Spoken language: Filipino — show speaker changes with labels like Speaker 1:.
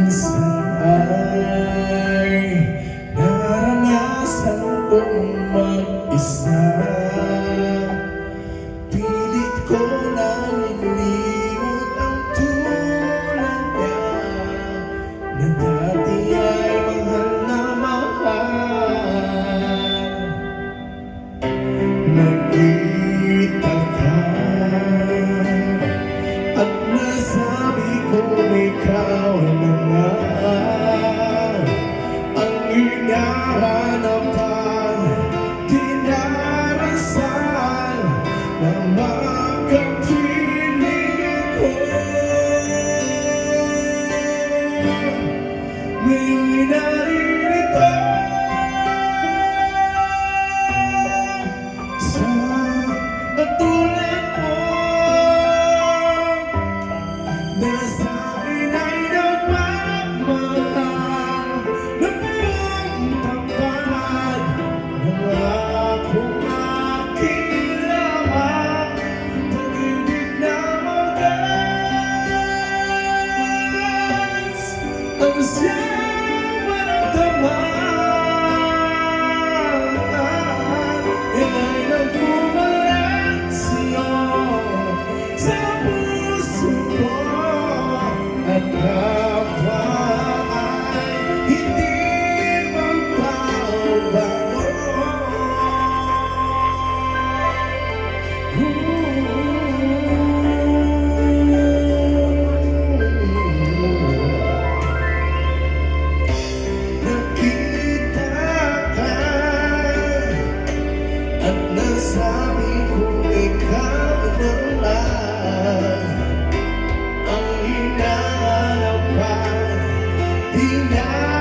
Speaker 1: Minsan ay naranasan kong mag-isa. Pilit ko na nilimot ang tulad niya na dati ay mahal na mahal. Nakita ka at nasabi kong ikaw na nga ang hinahanapan, dinarasal na makapiling ko. May naririto sa katulad mo na sa akin ay nagmamahal na buong tapat ng akong makilaman, pag-ibig na wagas ang siyang maramdaman. Yan ay nagbumalat sa'yo sa puso ko at kapwa ay hindi magbabago. Nakita ka at nasabi kong ikaw na lang ang hinahanapan, dinarasal